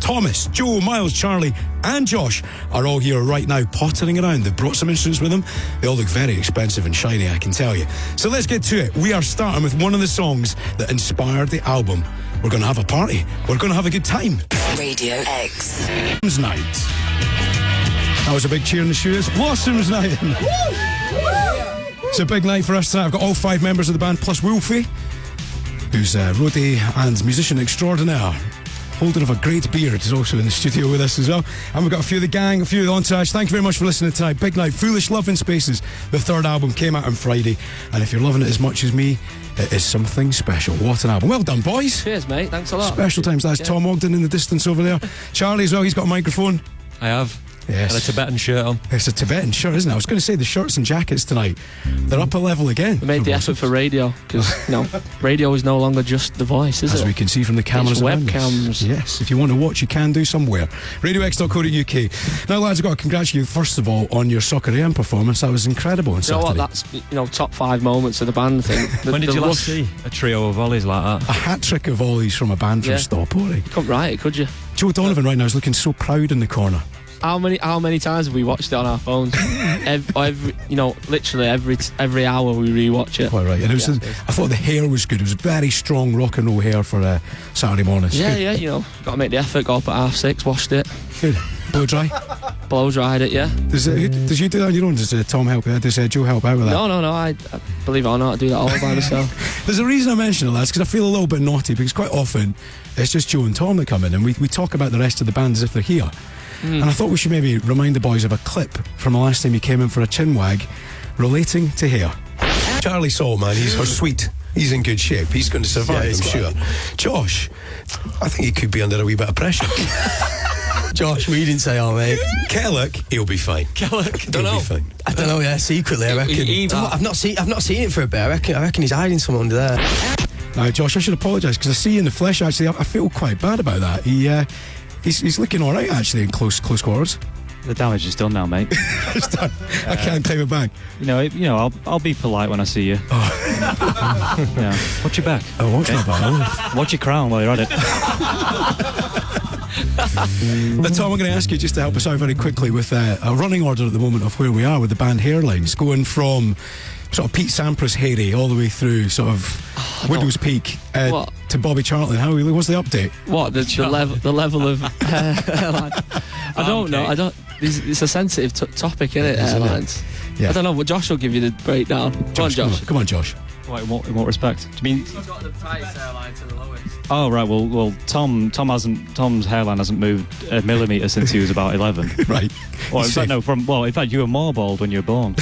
Thomas, Joe, Miles, Charlie and Josh are all here right now pottering around. They've brought some instruments with them. They all look very expensive and shiny, I can tell you. So let's get to it. We are starting with one of the songs that inspired the album. We're going to have a party. We're going to have a good time. Radio X. Blossoms Night. That was a big cheer in the shoe. It's Blossoms Night. It's a big night for us tonight. I've got all 5 members of the band plus Wolfie, who's a roadie and musician extraordinaire. Holder of a great beard is also in the studio with us as well. And we've got a few of the gang, a few of the entourage. Thank you very much for listening tonight. Big night. Foolish Love in Spaces. The 3rd album came out on Friday. And if you're loving it as much as me, it is something special. What an album. Well done, boys. Cheers, mate. Thanks a lot. Special times. That's Tom Ogden in the distance over there. Charlie as well. He's got a microphone. I have. Yes. And a Tibetan shirt on. It's a Tibetan shirt, isn't it? I was going to say the shirts and jackets tonight, they're up a level again. We made the effort for radio, because radio is no longer just the voice, is As it? we can see from the cameras It's around us. webcams. Yes, if you want to watch, you can do somewhere. RadioX.co.uk. Now, lads, I've got to congratulate you, first of all, on your Soccer AM performance. That was incredible on You know Saturday. what? That's top 5 moments of the band thing. When did you last see a trio of volleys like that? A hat-trick of volleys from a band from Stockport. Couldn't write it, could you? Joe Donovan right now is looking so proud in the corner. How many times have we watched it on our phones? Literally every hour we rewatch it. Quite right. And it was, I thought the hair was good. It was very strong rock and roll hair for Saturday morning. Yeah, got to make the effort. Got up at 6:30, washed it. Good. Blow dry? Blow dried it, yeah. Does you do that on your own? Does Tom help you? Does Joe help out with that? No. I believe it or not, I do that all by myself. There's a reason I mention it, lads, because I feel a little bit naughty, because quite often it's just Joe and Tom that come in, and we talk about the rest of the band as if they're here. And I thought we should maybe remind the boys of a clip from the last time you came in for a chin wag relating to hair. Charlie Saul, man, he's sweet. He's in good shape. He's going to survive, I'm sure. Josh, I think he could be under a wee bit of pressure. Josh, we didn't say, mate. Kellock, he'll be fine. Kellock, He'll be fine. I don't know, yeah, secretly, I reckon. I've not seen it for a bit. I reckon he's hiding something under there. Now, Josh, I should apologise, because I see you in the flesh, actually. I feel quite bad about that. He's looking all right, actually, in close quarters. The damage is done now, mate. It's done. I can't claim it back. I'll be polite when I see you. Yeah. Watch your back. Oh, watch my back. Watch your crown while you're at it. Now, Tom, I'm going to ask you just to help us out very quickly with a running order at the moment of where we are with the band Hairlines, going from sort of Pete Sampras Hairy all the way through sort of Widow's Peak to Bobby Charlton. What's the update? What the level of hairline? I don't know. It's a sensitive topic, isn't it? Hairlines. Yeah. I don't know, but Josh will give you the breakdown. Come on, Josh. In what respect? Do you mean? He's got the tightest hairline to the lowest. Oh right. Well, Tom's hairline hasn't moved a millimetre since he was about 11. Right. Well, in fact, you were more bald when you were born.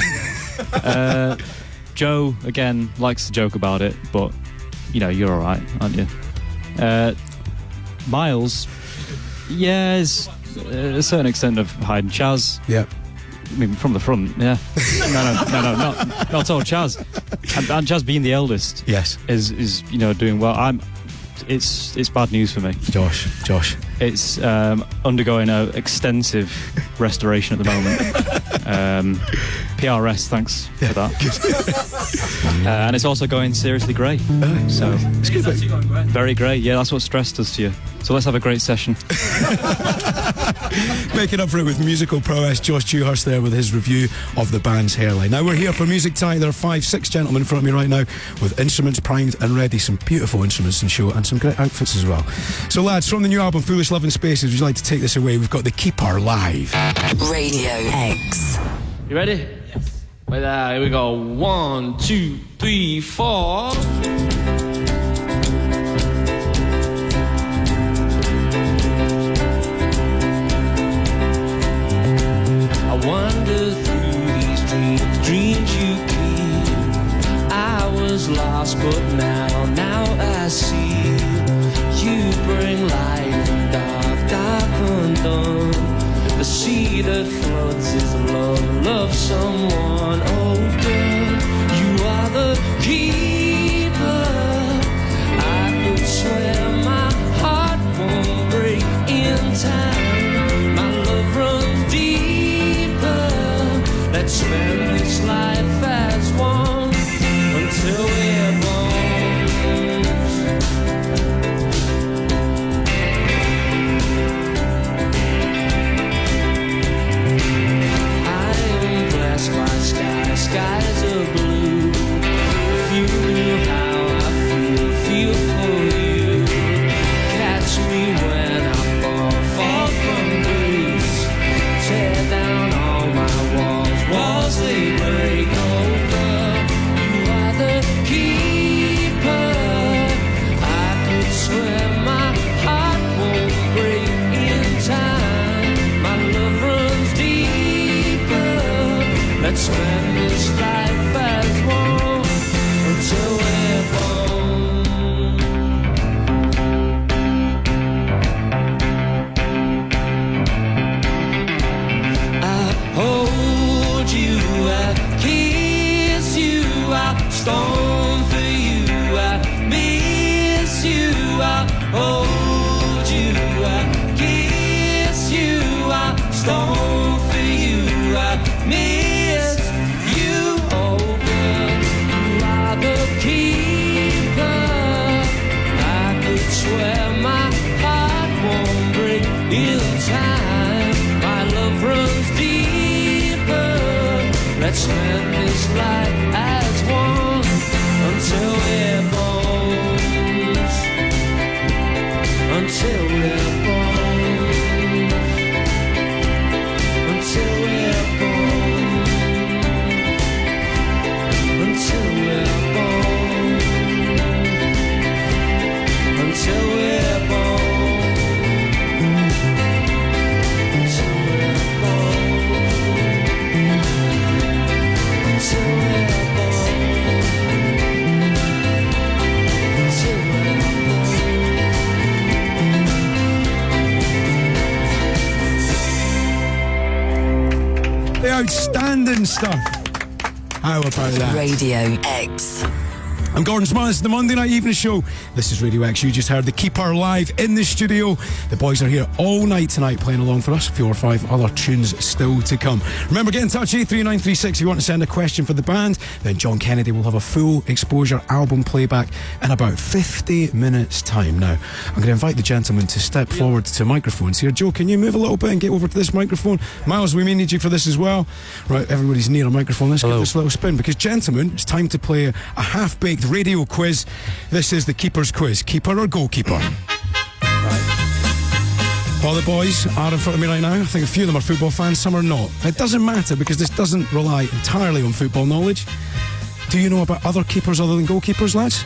Joe again likes to joke about it, but you're all right, aren't you? Miles, is a certain extent of hiding. Chaz, yeah. I mean, from the front, yeah. No, not all Chaz. And Chaz being the eldest, yes, is doing well. It's bad news for me. Josh. It's undergoing an extensive restoration at the moment. PRS, thanks for that. And it's also going seriously grey. So it's good. Very grey. Yeah, that's what stress does to you. So let's have a great session. Making up for it with musical prowess, Josh Dewhurst there with his review of the band's Hairline. Now we're here for Music Time. There are 5-6 gentlemen in front of me right now with instruments primed and ready. Some beautiful instruments in show and some great outfits as well. So lads, from the new album Foolish Love in Spaces, would you like to take this away? We've got The Keeper live. Radio X. You ready? Yes. Wait there, here we go. 1, 2, 3, 4. I wander through these dreams you keep. I was lost, but now I see. You bring light in dark undone. The sea that floods is the love of someone. Oh girl, you are the keeper. I could swear my heart won't break in time. My love runs deeper. Let's spend this life as one until we're born. In time, my love runs deeper. Let's spend this life as one until we're bones. Until we're bones. Until we're bones. Until we're bones. Until we're bones. Until we're bones. Until we're The outstanding stuff. How about that? Radio X. I'm Gordon Smart. This is the Monday Night Evening Show. This is Radio X. You just heard the Keeper live in the studio. The boys are here all night tonight playing along for us. 4 or 5 other tunes still to come. Remember, get in touch, 83936 if you want to send a question for the band. Then John Kennedy will have a full exposure album playback in about 50 minutes' time. Now, I'm going to invite the gentleman to step forward to microphones here. Joe, can you move a little bit and get over to this microphone? Miles, we may need you for this as well. Right, everybody's near a microphone. Let's give this a little spin because, gentlemen, it's time to play a half-baked radio quiz. This is the Keeper's Quiz. Keeper or goalkeeper? All the boys are in front of me right now. I think a few of them are football fans, some are not. It doesn't matter because this doesn't rely entirely on football knowledge. Do you know about other keepers other than goalkeepers, lads?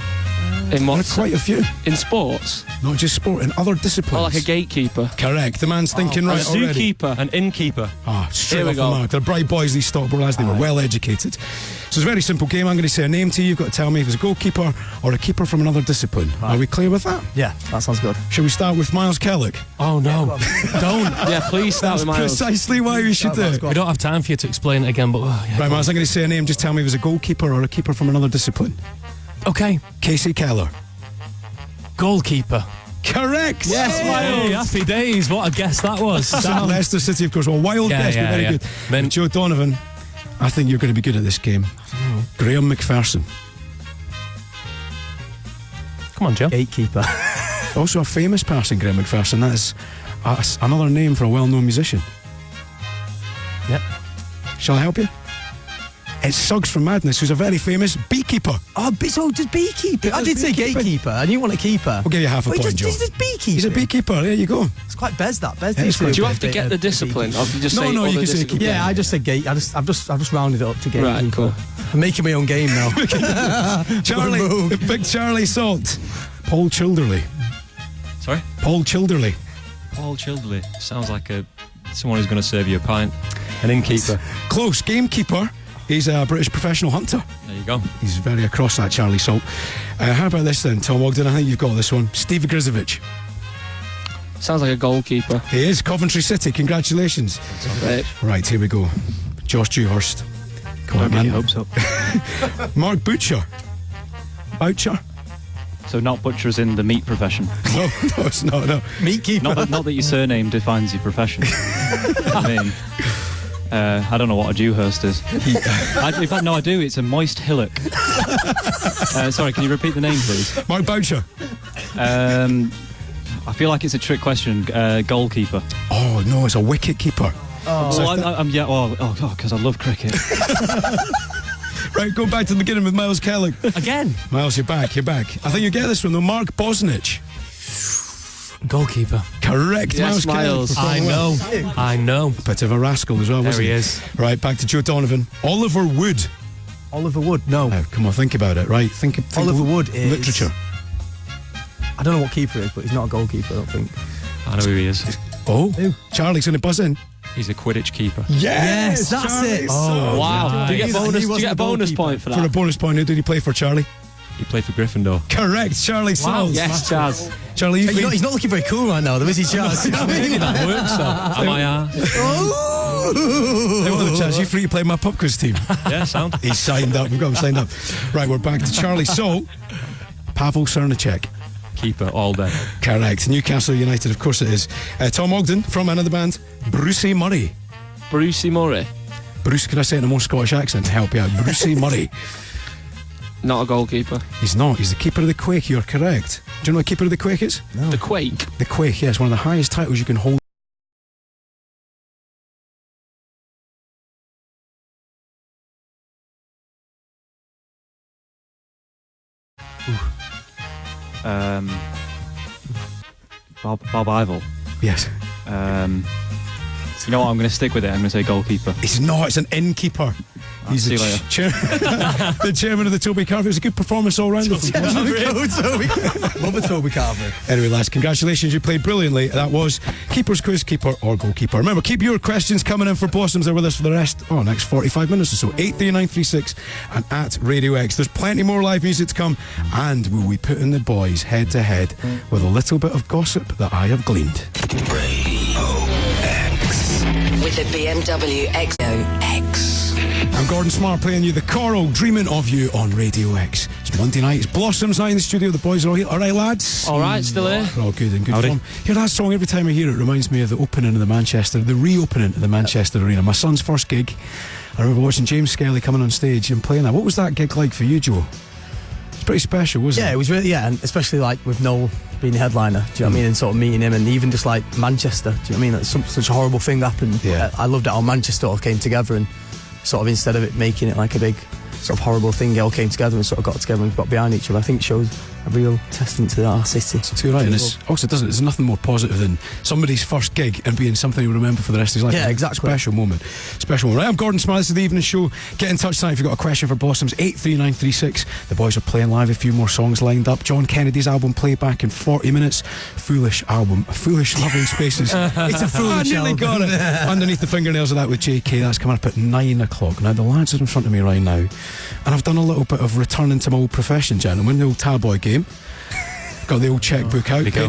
In There are what? quite a few. In sports? Not just sport, in other disciplines. Oh, like a gatekeeper. Correct. The man's thinking right A already. zookeeper. An innkeeper. Ah, straight Here we off the go. mark. They're bright boys, these Stockport lads. They were well educated. So it's a very simple game. I'm going to say a name to you. You've got to tell me if it's a goalkeeper or a keeper from another discipline. Are we clear with that? Yeah, that sounds good. Shall we start with Miles Kellick? Oh no, don't. Yeah, please start with Miles. Precisely why we should do it. We don't have time for you to explain it again, but yeah. Right, Miles, I'm going to say a name. Just tell me if it's a goalkeeper or a keeper from another discipline. Okay, Casey Keller. goalkeeper. Correct. Yes, hey, happy days. What a guess that was. Sam. Leicester City, of course. Well, wild Yeah, guess, but yeah, very yeah. good. Then- Joe Donovan, I think you're going to be good at this game. Graham McPherson. Come on, Joe. Gatekeeper. Also a famous person, Graham McPherson. That is another name for a well-known musician. Yep. Shall I help you? It's Suggs from Madness, who's a very famous beekeeper. Oh, so does beekeeper. I does did say beekeeping. gatekeeper, and you want a keeper. We'll give you half a Wait, point, Joe. he's just beekeeper. He's a beekeeper. There you go. It's quite Bez that. Bez Yeah, it's used to quite- Do you be have a to bit get of the a discipline? beekeeper. Or you just No, say no, other you can say discipline? keeper. Yeah, I just said gate. I've just rounded it up to gatekeeper. Right, cool. I'm making my own game now. Charlie, Rogue. big Charlie Salt. Paul Childerley. Sorry? Paul Childerley. Paul Childerley. Sounds like someone who's going to serve you a pint. An innkeeper. Close. Gamekeeper. He's a British professional hunter. There you go. He's very across that, Charlie Salt. How about this then, Tom Ogden? I think you've got this one. Steve Grizovic. Sounds like a goalkeeper. He is. Coventry City. Congratulations. Right. Right, here we go. Josh Dewhurst. Come on, man. hope so. Mark Butcher. Boucher? So not butchers in the meat profession. No, no, it's not. No. Meatkeeper. Not that your surname defines your profession. I mean, I don't know what a Dewhurst is. In fact, no, I do. It's a moist hillock. Sorry, can you repeat the name, please? Mark Boucher. I feel like it's a trick question. Goalkeeper. Oh, no, it's a wicket keeper. Because I love cricket. Right, go back to the beginning with Miles Kelly. Again, Miles, you're back. I think you get this one, though. Mark Bosnich. goalkeeper. Correct, Yes, Miles Kelly. Miles. I know. Bit of a rascal as well, There wasn't he he? is. Right, back to Joe Donovan. Oliver Wood. Oliver Wood. No. Now, come on, think about it, right? Think Oliver Wood is literature. I don't know what keeper is, but he's not a goalkeeper. I don't think. I know who he is. Oh, Charlie's going to buzz in. He's a Quidditch keeper. Yes, that's Charlie it. Salt. Wow. Do you get He bonus? Do you wasn't get a a bonus goalkeeper. point for For a that? bonus point, who did he play for, Charlie? He played for Gryffindor. Correct, Charlie Salt. Yes, Chaz. Charlie, you've He's not looking very cool right now, though, is he, Chaz? You know what I mean? That works though. Am I Hey, what the chance? You free to play my pub quiz team? Yeah, sound. He's signed up. We've got him signed up. Right, we're back to Charlie Salt. Pavel Cernicek. Keeper all day. Correct. Newcastle United, of course it is. Tom Ogden, from another band. Brucey Murray. Brucey Murray. Bruce, can I say it in a more Scottish accent to help you out? Brucey Murray. Not a goalkeeper. He's not. He's the keeper of the Quake. You're correct. Do you know what keeper of the Quake is? The Quake. The Quake, yes, one of the highest titles you can hold. Bob Ivel. Yes. You know what? I'm going to stick with it. I'm going to say goalkeeper. It's not, it's an innkeeper. He's see the, you later. the chairman of the Toby Carver. It was a good performance all round. Love a Toby Carver. Anyway, lads, congratulations. You played brilliantly. That was Keeper's Quiz, keeper or goalkeeper. Remember, keep your questions coming in for Blossoms. They're with us for the next 45 minutes or so. 83936 and at Radio X. There's plenty more live music to come, and we'll be putting the boys head to head with a little bit of gossip that I have gleaned. With the BMW X. I'm Gordon Smart playing you the Coral, dreaming of you on Radio X. It's Monday night, it's Blossoms night in the studio. The boys are all here. All right, lads? All right, still here. We're all good and good Howdy. form. Hear that song every time I hear it. Reminds me of the opening of the reopening of the Manchester Arena. My son's first gig. I remember watching James Skelly coming on stage and playing that. What was that gig like for you, Joe? It's pretty special, wasn't it? Yeah, it was really, and especially like with Noel being the headliner, do you know what I mean? And sort of meeting him, and even just like Manchester, do you know what I mean? That's such a horrible thing happened. Yeah. I loved it how Manchester all came together, and sort of instead of it making it like a big sort of horrible thing, they all came together and sort of got together and got behind each other. I think it shows a real testament to our city. So you're right, and it's also doesn't. There's nothing more positive than somebody's first gig and being something you remember for the rest of his life. Yeah, exactly. Special moment. Right, I'm Gordon Smart. This is the evening show. Get in touch tonight if you've got a question for Blossoms. 83936. The boys are playing live. A few more songs lined up. John Kennedy's album playback in 40 minutes. Foolish album. Foolish Loving Spaces. It's a foolish album. I nearly got it. Underneath the fingernails of that with JK. That's coming up at 9 o'clock. Now the lads are in front of me right now, and I've done a little bit of returning to my old profession, gentlemen. The old tabloid game. Got the old checkbook out. There you go.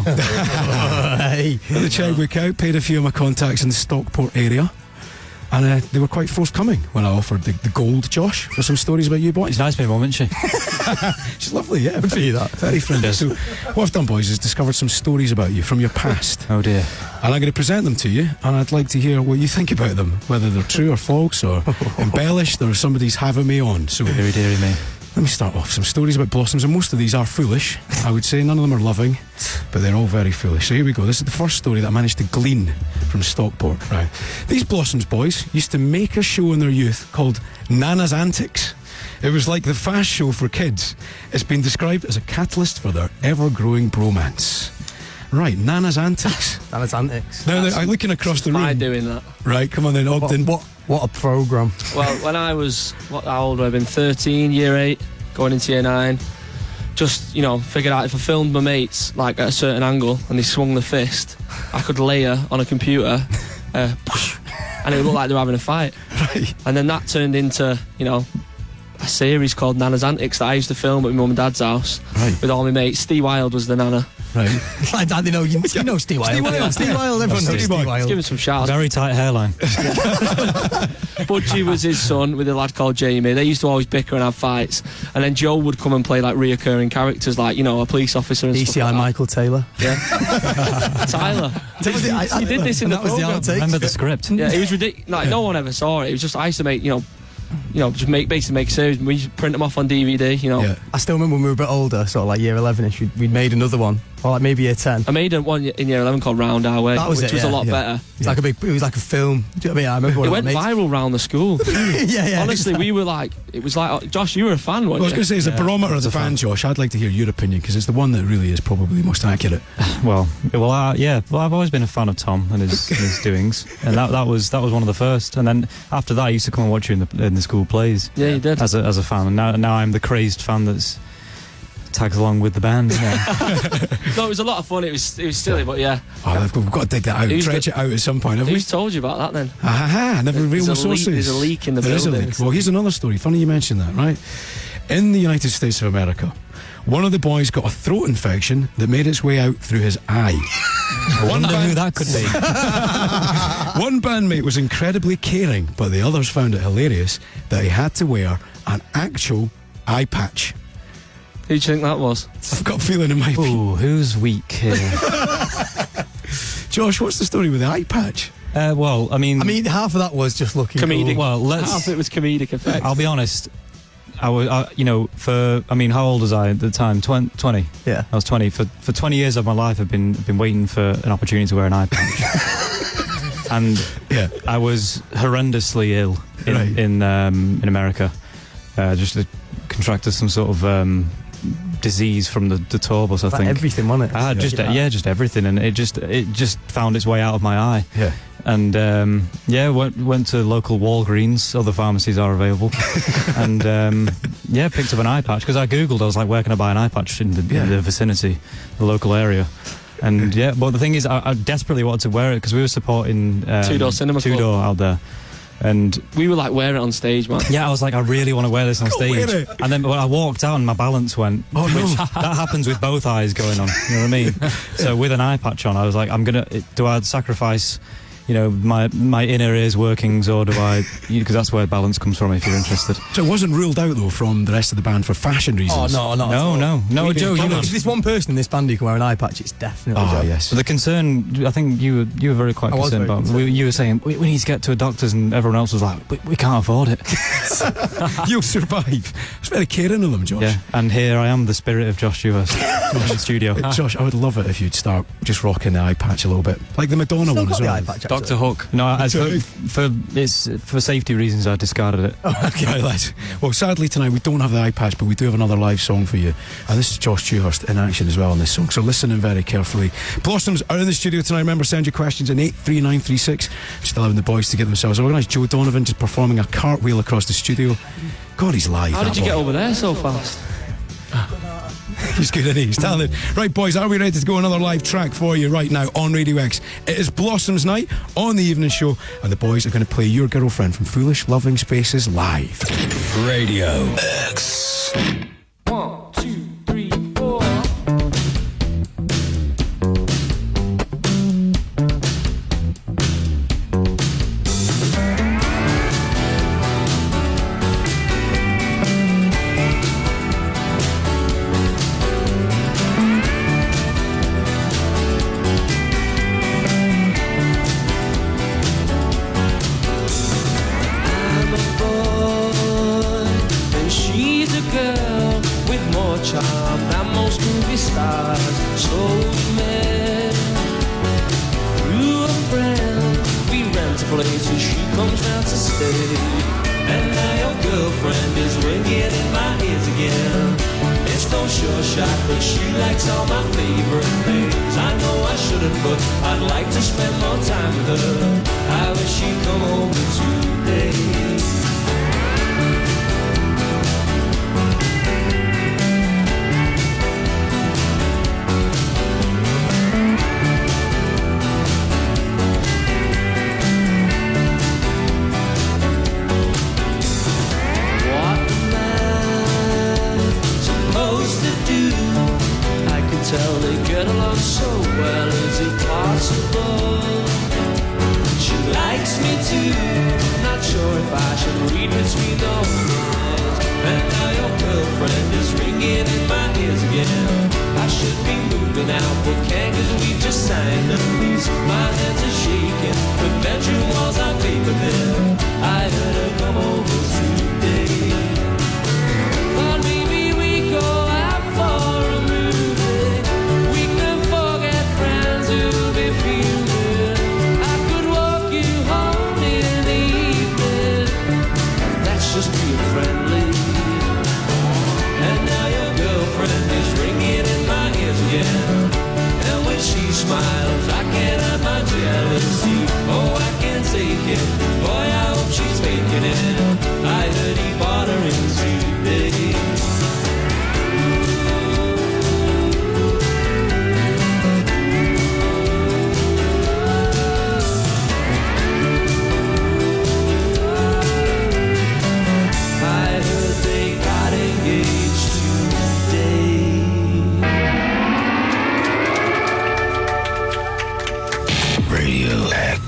Got the checkbook out, paid a few of my contacts in the Stockport area, and they were quite forthcoming when I offered the gold, Josh, for some stories about you boys. It's nice to meet mum, isn't she? She's lovely, yeah. Good for you, that. Very friendly. So what I've done, boys, is discovered some stories about you from your past. Oh dear. And I'm going to present them to you, and I'd like to hear what you think about them, whether they're true or false or embellished or somebody's having me on. So Deary, deary me. let me start off. Some stories about Blossoms, and most of these are foolish, I would say. None of them are loving, but they're all very foolish. So here we go. This is the first story that I managed to glean from Stockport. Right. These Blossoms boys used to make a show in their youth called Nana's Antics. It was like the fast show for kids. It's been described as a catalyst for their ever-growing bromance. Right, Nana's Antics. Nana's Antics. Now, I'm looking across the room. I doing that. Right, come on then, Ogden. What a programme. Well, when I was, how old would I have been? 13, year 8, going into year 9. Just, figured out if I filmed my mates, like, at a certain angle, and they swung the fist, I could layer on a computer, and it would look like they were having a fight. Right. And then that turned into, a series called Nana's Antics that I used to film at my mum and dad's house with all my mates. Steve Wilde was the Nana. Right. Like that, you know Steve Wilde. Steve Wilde, everyone knows Steve Let's Wilde. give him some shouts. Very tight hairline. Budgie was his son with a lad called Jamie. They used to always bicker and have fights. And then Joe would come and play like reoccurring characters, like, a police officer and stuff ECI like that. Michael Taylor. Yeah. Tyler. He did this in the that was the programme. outtake. Remember the script? Yeah, it was ridiculous. Like, no one ever saw it. It was just, I used to make, just make a series. We used to print them off on DVD, Yeah. I still remember when we were a bit older, sort of like year 11ish, we'd made another one, or like maybe year 10. I made one in year 11 called Round Our Way, That was which it, was a yeah, lot yeah. better. It was like a film. Do you know what I mean? I remember It when went viral round the school. yeah. Honestly, we were like, it was like, Josh, you were a fan, Well, I was weren't going you? to say, as a barometer of the fan, Josh, I'd like to hear your opinion, because it's the one that really is probably the most accurate. Well, I've always been a fan of Tom and his doings, and that was one of the first. And then after that, I used to come and watch you in the school plays. Yeah, you did. As a fan, and now I'm the crazed fan that's tags along with the band. Yeah. No, it was a lot of fun. It was silly, but yeah. Oh, we've got to dig that out, Who's dredge it out at some point, have we? Who's told you about that then? Never revealed the There's a leak- sources. there's a leak in the There is a building. leak. Well, here's another story. Funny you mentioned that, right? In the United States of America, one of the boys got a throat infection that made its way out through his eye. I wonder who that could be. One bandmate was incredibly caring, but the others found it hilarious that he had to wear an actual eye patch. Who do you think that was? I've got a feeling it might be. Ooh, who's weak here? Josh, what's the story with the eye patch? Well, I mean, half of that was just looking Comedic. well, Half of it was comedic effect. I'll be honest. How old was I at the time? 20. Yeah. I was 20. For 20 years of my life, I've been waiting for an opportunity to wear an eye patch. And Yeah. I was horrendously ill in America. Just contracted some sort of disease from the tour bus. I Like think everything, wasn't it? I had just everything, and it just found its way out of my eye. Yeah. And went to local Walgreens. Other pharmacies are available, and picked up an eye patch because I googled. I was like, where can I buy an eye patch in the vicinity, the local area? And but the thing is, I desperately wanted to wear it because we were supporting Two Door Cinema Club. Two Door out there. And we were like, wear it on stage, man. yeah, I was like, I really want to wear this on stage. wear it. And then when I walked out and my balance went. Oh, no. Which, that happens with both eyes going on. You know what I mean? So with an eye patch on, I was like, do I sacrifice, my inner ears workings, or do I? Because that's where balance comes from. If you're interested. So it wasn't ruled out though from the rest of the band for fashion reasons. Oh, no. No, Joe. If there's one person in this band who can wear an eye patch, it's definitely Oh, Joe. yes. The concern, I think you were very quite I was concerned very about. concerned. You were saying we need to get to a doctor's, and everyone else was like, we can't afford it. You'll survive. It's very caring of them, Josh. Yeah, and here I am, the spirit of Josh Dewhurst in the studio. Josh, I would love it if you'd start just rocking the eye patch a little bit, like the Madonna Still one got as the well. eye patch, Dr. actually. Hook. No, for safety reasons, I discarded it. Okay, lads. Well, sadly tonight we don't have the eye patch, but we do have another live song for you. And this is Josh Dewhurst in action as well on this song, so listen in very carefully. Blossoms are in the studio tonight. Remember, send your questions in 83936. Just allowing the boys to get themselves organised. Joe Donovan just performing a cartwheel across the studio. God, he's live. How did you get over there so fast? He's good, isn't he? He's talented. Right, boys, are we ready to go another live track for you right now on Radio X? It is Blossoms night on the evening show, and the boys are going to play Your Girlfriend from Foolish Loving Spaces live. Radio X. 1, 2, 3, 4. I'm a boy, and she's a girl with more charm than most movie stars. So we met through a friend. We rent a place and she comes round to stay. And now your girlfriend is ringing in my ears again. It's no sure shot, but she likes all my favorite things. I know I shouldn't, but I'd like to spend more time with her. I wish she'd come over today. What am I supposed to do? I can tell they get along so well. Is it possible? She likes me too. Not sure if I should read between the lines. And now your girlfriend is ringing in my ears again. I should be moving out, but can't 'cause we just signed a lease. My hands are shaking, the bedroom walls are paper thin. I heard her come over today. Thought maybe we go out for a movie. We can forget friends who'll be feeling. I could walk you home in the evening. That's just being friendly. And now your girlfriend is ringing in my ears again. And when she smiles, I can't hide my jealousy. Oh, I can't take it. Boy, I hope she's making it. I heard he bought her in today. I heard they got engaged today. Radio X.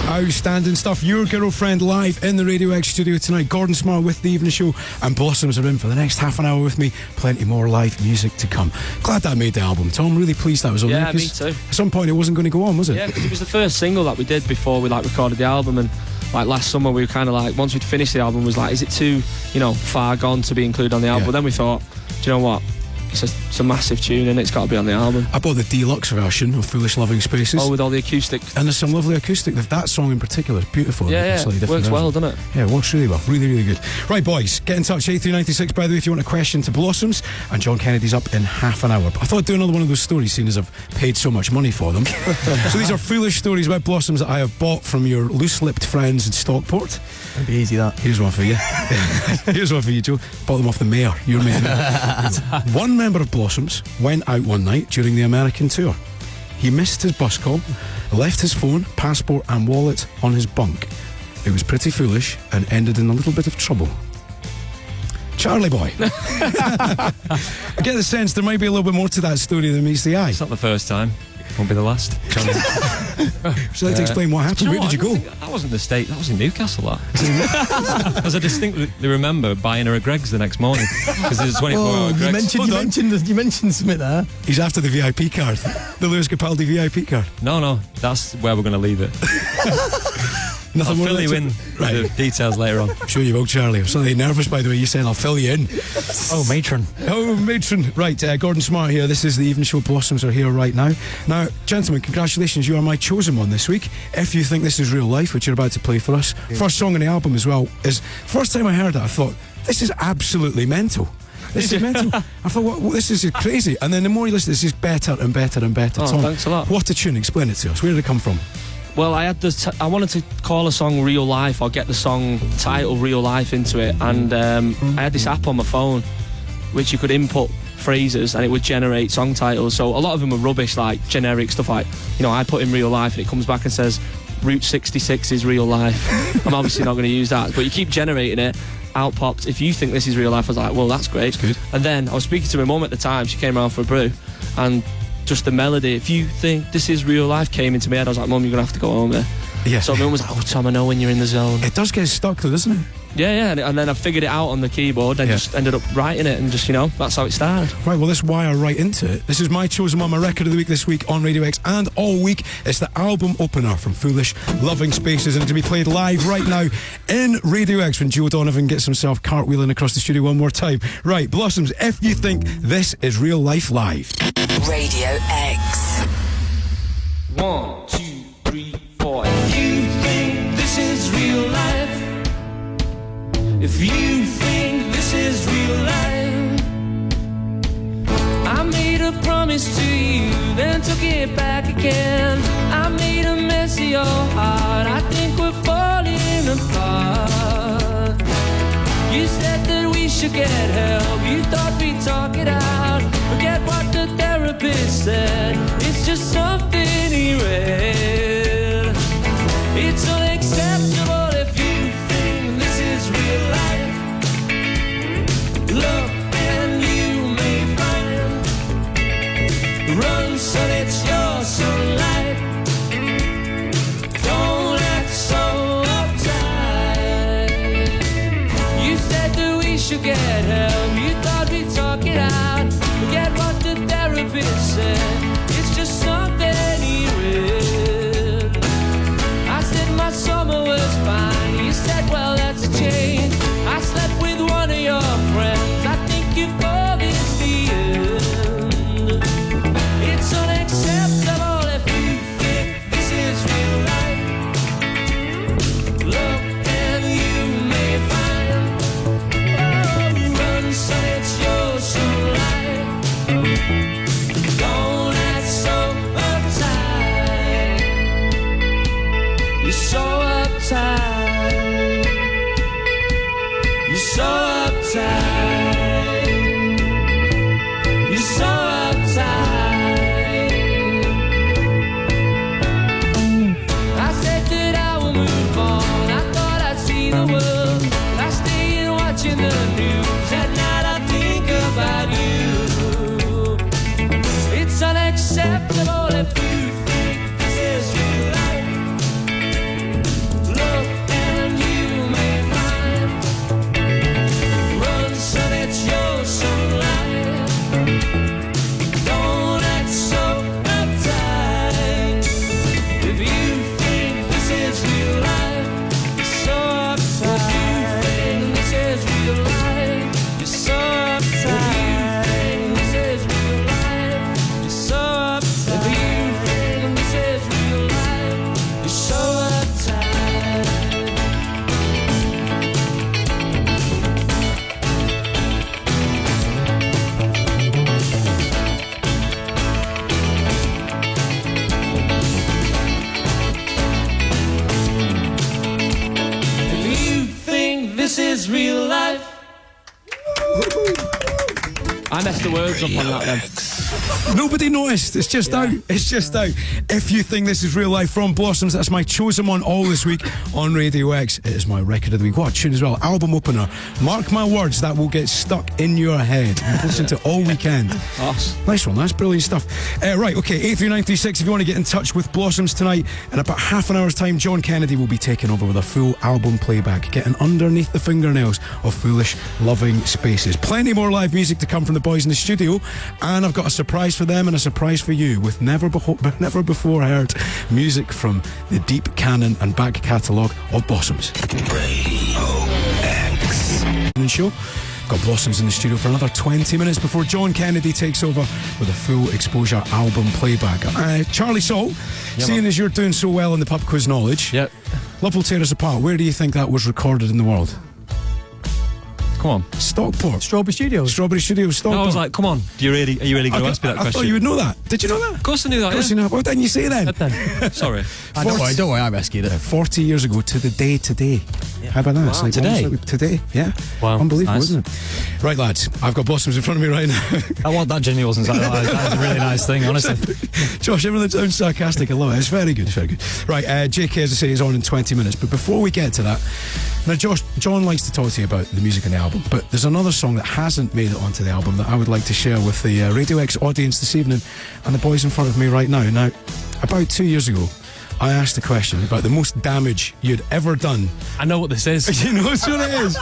Outstanding stuff. Your Girlfriend live in the Radio X studio tonight. Gordon Smart with the evening show, and Blossoms are in for the next half an hour with me. Plenty more live music to come. Glad that made the album, Tom. Really pleased that was on there. Yeah, me 'cause too. At some point it wasn't going to go on, was it? Yeah, because it was the first single that we did before we recorded the album, and last summer we were kind of once we'd finished the album was is it too far gone to be included on the album? Yeah. But then we thought, do you know what? it's a massive tune and it's got to be on the album. I bought the deluxe version of Foolish Loving Spaces. Oh, with all the acoustic. And there's some lovely acoustic. That song in particular is beautiful. Yeah, It's slightly different works well, version. doesn't it? Yeah, it works really well. Really, really good. Right, boys, get in touch. 8396, by the way, if you want a question to Blossoms. And John Kennedy's up in half an hour. But I thought I'd do another one of those stories, seeing as I've paid so much money for them. So these are foolish stories about Blossoms that I have bought from your loose-lipped friends in Stockport. It'd be easy, that. Here's one for you. Here's one for you, Joe. Bought them off the mayor, your mayor. One member of Blossoms went out one night during the American tour. He missed his bus call, left his phone, passport and wallet on his bunk. It was pretty foolish and ended in a little bit of trouble. Charlie boy. I get the sense there might be a little bit more to that story than meets the eye. It's not the first time. Won't be the last. Would you like to explain what happened? Where did you go? That wasn't the state. That was in Newcastle. That. Because I distinctly remember buying her a Greggs the next morning. Because there's a 24-hour Greggs. You mentioned something there. He's after the VIP card. The Lewis Capaldi VIP card. No, that's where we're going to leave it. Nothing I'll more fill than you that. in with the details later on. I'm sure you will, Charlie. I'm slightly nervous, by the way. You said I'll fill you in. Oh, matron. Oh, matron. Right, Gordon Smart here. This is the Even Show. Blossoms are here right now. Now, gentlemen, congratulations. You are my chosen one this week. If you think this is real life, which you're about to play for us, first song on the album as well, is first time I heard it, I thought, this is absolutely mental. This is mental. I thought, what, this is crazy. And then the more you listen, this is better and better and better. Oh, Tom, thanks a lot. What a tune. Explain it to us. Where did it come from? Well, I had I wanted to call a song Real Life or get the song title Real Life into it, and I had this app on my phone which you could input phrases and it would generate song titles. So a lot of them were rubbish, like generic stuff like, I put in Real Life and it comes back and says Route 66 is real life. I'm obviously not going to use that, but you keep generating it. Out popped, if you think this is real life. I was like, well, that's great. That's good. And then I was speaking to my mum at the time. She came around for a brew, and just the melody, if you think this is real life, came into my head. I was like, Mum, you're going to have to go home there. Yeah. So my mum was like, oh, Tom, I know when you're in the zone. It does get stuck though, doesn't it? Yeah, and then I figured it out on the keyboard and just ended up writing it, and just, that's how it started. Right, well, this is why I write into it. This is my chosen one, my record of the week this week on Radio X and all week. It's the album opener from Foolish Loving Spaces, and it's to be played live right now in Radio X when Joe Donovan gets himself cartwheeling across the studio one more time. Right, Blossoms, if you think this is real life live. Radio X. 1, 2, 3, 4. If you think this is real life, if you think this is real life, I made a promise to you, then took it back again. I made a mess of your heart. I think we're falling apart. You said that we should get help. You thought we'd talk it out. Forget what the therapist said. It's just something he read. It's unacceptable if you think this is real life. Look and you may find. Run, son, it's your sunlight. Don't act so uptight. You said that we should get help. You thought we'd talk it out. Forget what the therapist said. It's just something he read. I said my summer was fine. You said, well, that's a change. I slept with one of your friends. I think you call this the end. It's unacceptable if you think this is real life. Look and you may find. Oh, run, son, it's your sunlight. Don't act so uptight. You're so uptight. You're so uptight. You're so uptight. I said that I will move on. I thought I'd see the world. I stay in watching the news. At night I think about you. It's unacceptable if you think this is real life. this is real life. I messed the words up on that then. Nobody noticed. It's just out. It's just out. If you think this is real life from Blossoms, that's my chosen one all this week on Radio X. It is my record of the week. What a tune as well. Album opener. Mark my words, that will get stuck in your head. Listen to it all weekend. Nice one. That's brilliant stuff. Right, okay. 83936. If you want to get in touch with Blossoms tonight, in about half an hour's time, John Kennedy will be taking over with a full album playback, getting underneath the fingernails of Foolish Loving Spaces. Plenty more live music to come from the boys in the studio, and I've got a surprise for them and a surprise for you with never before heard music from the deep canon and back catalogue of Blossoms. Radio X. And show. Got Blossoms in the studio for another 20 minutes before John Kennedy takes over with a full exposure album playback. Charlie Salt, seeing as you're doing so well in the pub quiz knowledge, Love Will Tear Us Apart, where do you think that was recorded in the world? Come on. Stockport. Strawberry Studios. Strawberry Studios, Stockport. No, I was like, come on. Are you really going to ask me that I question? thought you would know that. Did you know that? Of course I knew that. Of course you know. Well, didn't you say then? Sorry. Don't worry, I rescued it. 40 years ago to the day today. How about that? Wow. It's like Today? almost like today, yeah. Wow. Unbelievable, Nice. isn't it? Right, lads, I've got Blossoms in front of me right now. I want that genuine wasn't that. That's a really nice thing, honestly. Josh, everything sounds sarcastic. I love it. It's very good. It's very good. Right, JK, as I say, is on in 20 minutes. But before we get to that, now, John likes to talk to you about the music on the album, but there's another song that hasn't made it onto the album that I would like to share with the Radio X audience this evening and the boys in front of me right now. Now, about 2 years ago, I asked a question about the most damage you'd ever done. I know what this is. You know what it is?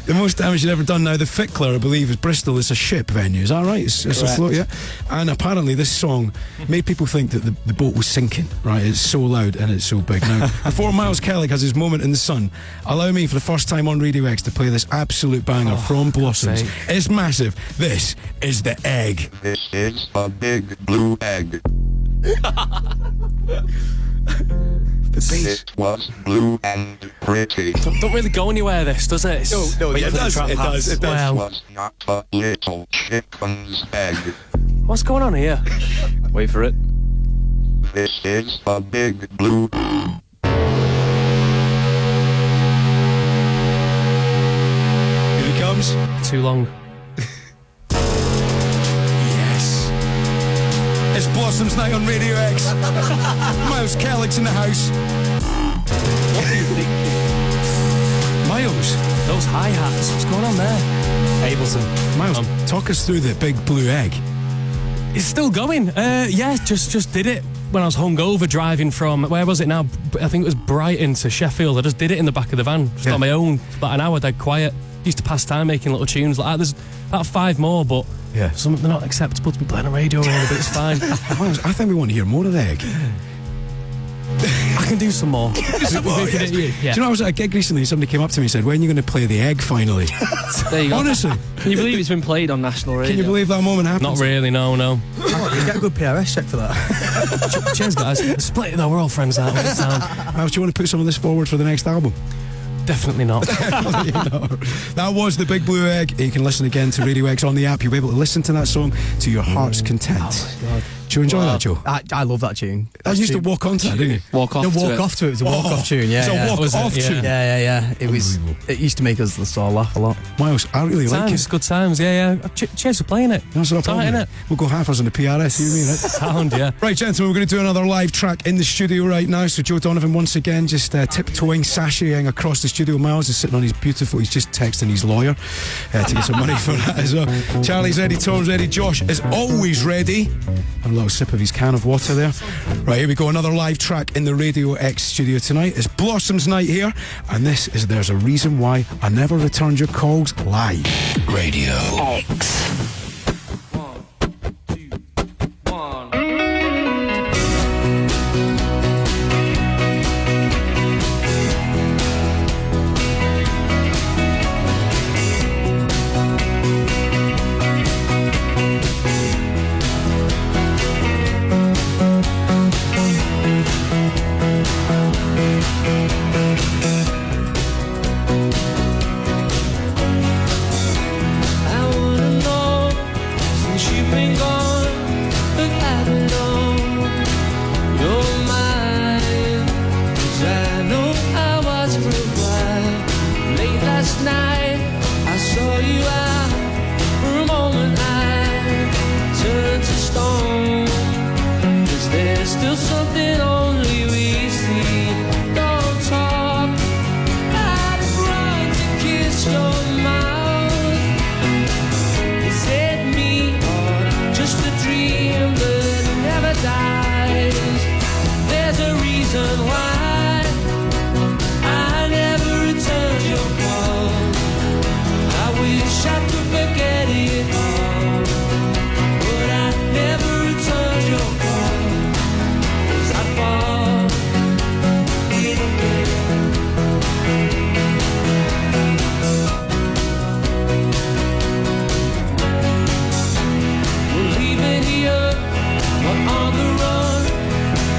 The most damage you'd ever done. Now, the Fickler, I believe, is Bristol. It's a ship venue. Is that right? It's a float, yeah? And apparently this song made people think that the boat was sinking, right? It's so loud and it's so big. Now, before Miles Kellick has his moment in the sun, allow me for the first time on Radio X to play this absolute banger from Blossoms. sake. It's massive. This is The Egg. This is a big blue egg. The bass. It was blue and pretty. Don't really go anywhere, this, does it? No, Wait it for the does, trap it pass. does, it does. This Well, was not a little chicken's egg. what's going on here? Wait for it. This is a big blue. Here he comes. Too long. Yes. It's Blossoms night on Radio X. Miles Kellick's in the house. What do you think? Miles. Those hi-hats, what's going on there? Ableton. Miles, talk us through the big blue egg. It's still going. Yeah, just did it when I was hungover driving from, where was it now? I think it was Brighton to Sheffield. I just did it in the back of the van, just on my own, about an hour, dead quiet. Used to pass time making little tunes like that. There's about 5 more, but some they're not acceptable to be playing on radio really, but it's fine. Miles, I think we want to hear more of the egg. I can do some more. Yes. Yeah. Do you know, I was at a gig recently and somebody came up to me and said, when are you going to play the egg finally? There you go. Honestly, Can you believe it's been played on national radio? can you believe that moment happened? Not really, no. You get a good PRS check for that. Cheers, guys. Split it though, we're all friends now. It's sound. Miles, do you want to put some of this forward for the next album? Definitely not. You know. That was The Big Blue Egg. You can listen again to Radio X on the app. You'll be able to listen to that song to your heart's content. Oh my God. Do you enjoy that, Joe? I love that tune. I used to walk onto that, didn't you? Walk off No, to walk it. off to it. It was a walk-off tune, yeah. It's a yeah. walk-off Was it? tune. Yeah. It was. It used to make us all laugh a lot. Miles, I really like Times, it. good times, yeah. Cheers for playing it. That's not a It's all problem. right, innit? We'll go half us on the PRS, you mean it? Sound, yeah. Right, gentlemen, we're going to do another live track in the studio right now. So Joe Donovan, once again, just tiptoeing, sashaying across the studio. Miles is sitting on his beautiful, he's just texting his lawyer to get some money for that as well. Charlie's ready, Tom's ready, Josh is always ready. And a little sip of his can of water there. Right, here we go, another live track in the Radio X studio tonight. It's Blossoms night here, and this is There's a Reason Why I Never Returned Your Calls live. Radio X. 1, 2, 1. I wanna know saw you out, for a moment I turned to stone. Is there still something only we see? Don't talk, I'd run to kiss your mouth. Is it me or just a dream that never dies? There's a reason why I never returned your call. I wish I could forget it all, but I never returned your call. 'Cause I fall in again. We're leaving here, we're on the run.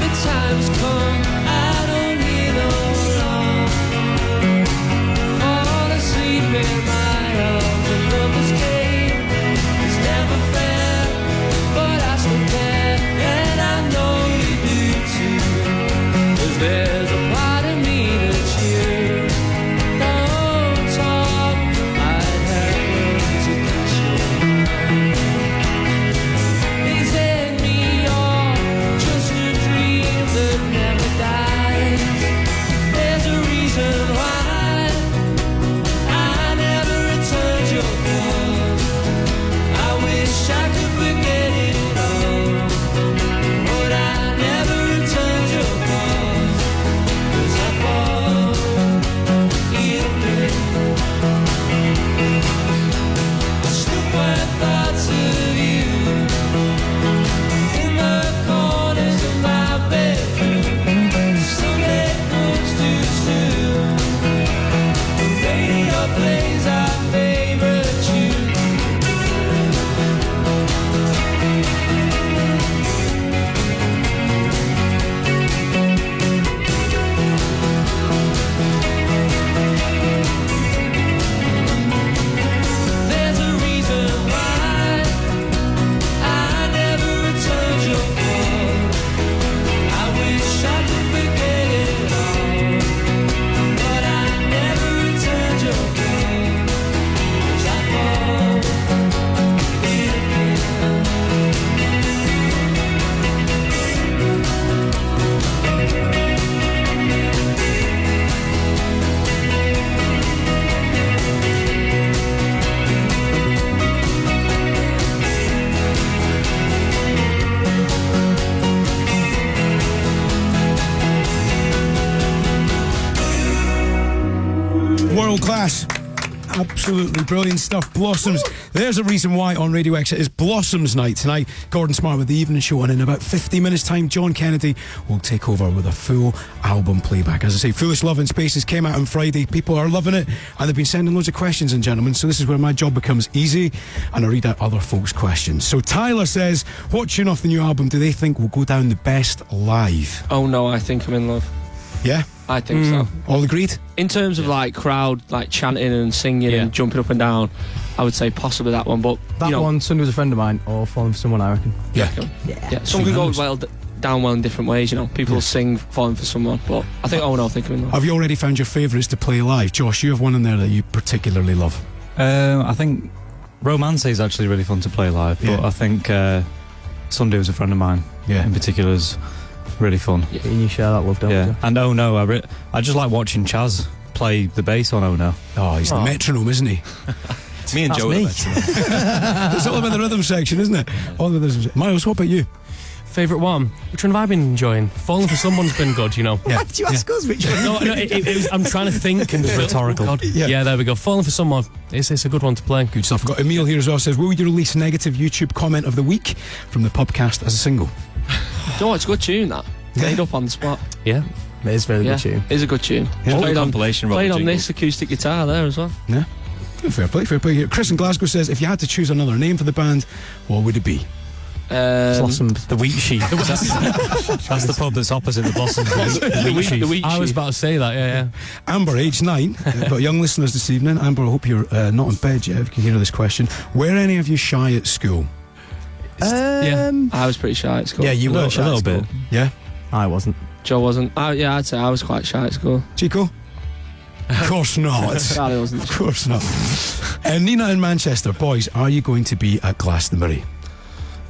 The time's come, I don't hear no alarm. Fall asleep in my arms, a lover's game. It's never fair, but I still care, and I know you do too. 'Cause there's a part of me that's you. Don't talk, I'd have learned to kiss you. Is it me or just a dream that never dies? There's a reason why I never returned your call. I wish I could forget it all, but I never returned your call. 'Cause I fall in again. I still find thoughts of you in the corners of my bedroom. Someday comes too soon. The radio plays our favorite tune. There's a reason why I never returned your call. I wish I could forget it all, but I never returned your call. 'Cause I fall in again. World class. Absolutely brilliant stuff. Blossoms. There's a reason why on Radio X it is Blossoms Night tonight. Gordon Smart with the evening show, and in about 50 minutes time John Kennedy will take over with a full album playback. As I say, Foolish Love in Spaces came out on Friday. People are loving it, and they've been sending loads of questions in, gentlemen, so this is where my job becomes easy, and I read out other folks' questions. So Tyler says, what tune off the new album do they think will go down the best live? Oh no, I think I'm in love. Yeah? I think so. All agreed? In terms of like crowd, like chanting and singing and jumping up and down, I would say possibly that one. But That you know, one, Sunday Was a Friend of Mine, or Falling for Someone, I reckon. Yeah. some could go down well in different ways. You know, people sing Falling for Someone, but I think I think I'm in love. Have you already found your favourites to play live? Josh, you have one in there that you particularly love. I think Romance is actually really fun to play live, but I think Sunday Was a Friend of Mine in particular is really fun. Yeah, and you share that love, don't you? And Oh No, I just like watching Chaz play the bass on Oh No. Oh, he's the metronome, isn't he? Me and That's Joe. me. It's all about the rhythm section, isn't it? All about the rhythm section. Miles, what about you? Favourite one? Which one have I been enjoying? Falling for Someone's been good, you know. Why did you ask us which one? No, it was, I'm trying to think. And Rhetorical. God. Yeah, there we go. Falling for Someone. It's a good one to play. Good stuff. We've got Emil here as well. Says, will you release negative YouTube comment of the week from the Pubcast as a single? Oh, it's a good tune that. Made up on the spot. Yeah. It is a very good tune. It is a good tune. Yeah. Played on, compilation, played on Jingle. this acoustic guitar there as well. Yeah. Fair play, fair play. Chris in Glasgow says, if you had to choose another name for the band, what would it be? Blossoms. The Wheat Sheaf. That's the pub that's opposite the Blossoms. The Wheat Sheaf. I was about to say that, yeah. Amber, age 9. We've got young listeners this evening. Amber, I hope you're not in bed yet, if you can hear this question. Were any of you shy at school? I was pretty shy at school. Yeah, you were shy a at little school. bit. Yeah? I wasn't. Joe wasn't. I'd say I was quite shy at school. Chico? Of course not. Charlie wasn't. Of course not. Nina in Manchester, boys, are you going to be at Glastonbury?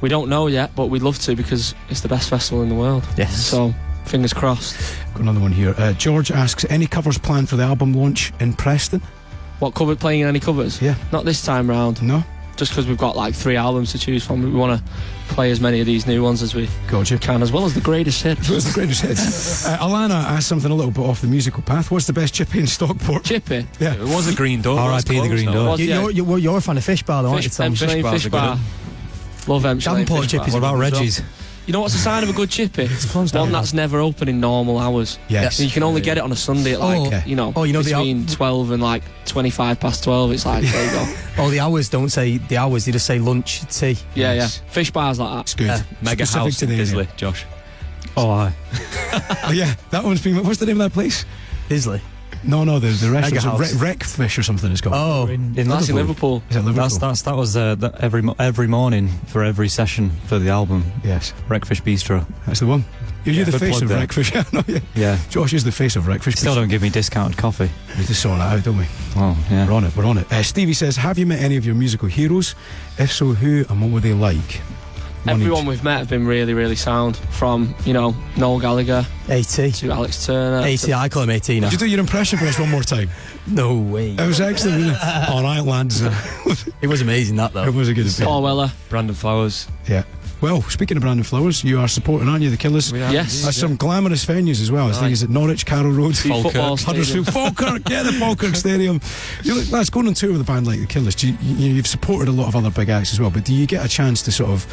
We don't know yet, but we'd love to because it's the best festival in the world. Yes. So, fingers crossed. Got another one here. George asks, any covers planned for the album launch in Preston? What cover? Playing any covers? Yeah. Not this time round. No? Just because we've got like 3 albums to choose from. We want to play as many of these new ones as we can, as well as the greatest hits. What's the greatest hits? Alana asked something a little bit off the musical path. What's the best chippy in Stockport? Chippy? Yeah. It was a Green Door. R.I.P. the Green Door. You're a fan of Fish Bar, though, aren't you, Tom? Fish Bars are Bar. Love Davenport Fish chippies. Bar. What about Reggie's? You know what's a sign of a good chippy? It's closed down. One that's never open in normal hours. Yes. You can only get it on a Sunday at Okay. between 12 and like 25 past 12. It's like, there you go. Oh, the hours don't say the hours, they just say lunch, tea. Yeah, Yes. yeah. Fish bars like that. It's good. Mega Specific House to in the Disley, area. Josh. Oh, aye. Oh, yeah, that one's been. What's the name of that place? Disley. No, the restaurant. House. Wreckfish or something it's called. Oh, That's in Liverpool. Is that Liverpool? That was every morning for every session for the album. Yes. Wreckfish Bistro. That's the one. You're the Good face plug of there. Wreckfish. I know, yeah. Yeah. Josh is the face of Wreckfish. Still don't give me discounted coffee. We just saw that out, don't we? Oh, yeah. We're on it. Stevie says, have you met any of your musical heroes? If so, who and what were they like? Everyone we've met have been really, really sound. From, Noel Gallagher AT. to Alex Turner. AT, I call him AT now. Could you do your impression for us one more time? No way. It was excellent, wasn't it? All right, lads. It was amazing, that, though. It was a good Paul Weller. Brandon Flowers. Yeah. Well, speaking of Brandon Flowers, you are supporting, aren't you, the Killers? Yes. There's some glamorous venues as well. I think it's at Norwich, Carroll Road, Football Huddersfield, Falkirk, yeah, the Falkirk Stadium. You look, lads, going on tour with a band like the Killers, you've supported a lot of other big acts as well, but do you get a chance to sort of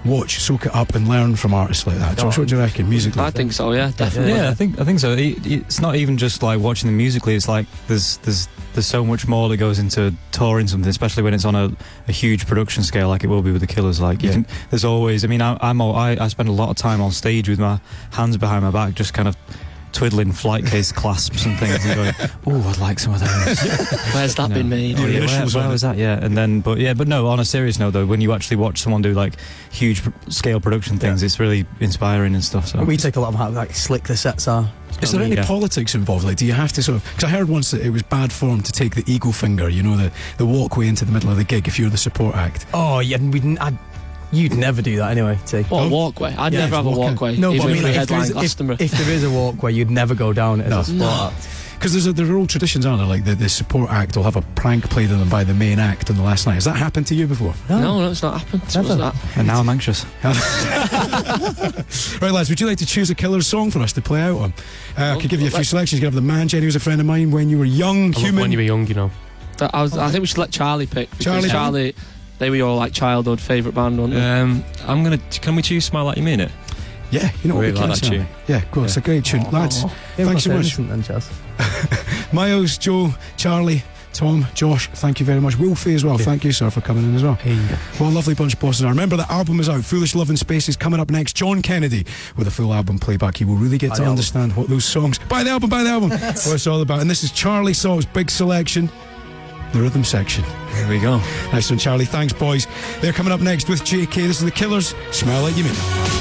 watch, soak it up and learn from artists like that? Josh, what do you reckon, musically? I think so, yeah, definitely. Yeah, I think so. It's not even just like watching them musically. It's like there's so much more that goes into touring something, especially when it's on a huge production scale like it will be with the Killers. Like there's always. I mean, I spend a lot of time on stage with my hands behind my back, just kind of twiddling flight case clasps and things, and going, "Oh, I'd like some of those." Where's that been made? Oh, yeah, where was that? Yeah, and then, but no. On a serious note, though, when you actually watch someone do like huge scale production things, it's really inspiring and stuff. So We take a lot of how like slick the sets are. Is there any politics involved? Like, do you have to sort of? Because I heard once that it was bad form to take the eagle finger, the walkway into the middle of the gig if you're the support act. Oh, yeah, you'd never do that anyway, T. What, a walkway? I'd never have a walkway. No, even but I mean, if we like, headline Glastonbury. if there is a walkway, you'd never go down it as a support act. Because there are old traditions, aren't there? Like the support act will have a prank played on them by the main act on the last night. Has that happened to you before? No, it's not happened. Never. What's that? and now I'm anxious. Right, lads, would you like to choose a Killers song for us to play out on? I could give you a few selections. You could have The Man. Jenny was a friend of mine when you were young, I love human. when you were young, I think we should let Charlie pick. Because Charlie, they were your like childhood favourite band, weren't they? Can we choose Smile Like You Mean It? Yeah, you know what Really we like can that tune. Yeah, cool. It's a great tune. Lads, thanks so much. Then, Chaz. Miles, Joe, Charlie, Tom, Josh, thank you very much. Wolfie as well, thank you, sir, for coming in as well. Hey. Well, lovely bunch of bosses are. Remember, the album is out. Foolish Love in Space is coming up next. John Kennedy with a full album playback. He will really get to understand what those songs. Buy the album, what it's all about. And this is Charlie Saw's big selection, the rhythm section. There we go. Nice one, Charlie. Thanks, boys. They're coming up next with JK. This is the Killers. Smell Like You Mean It.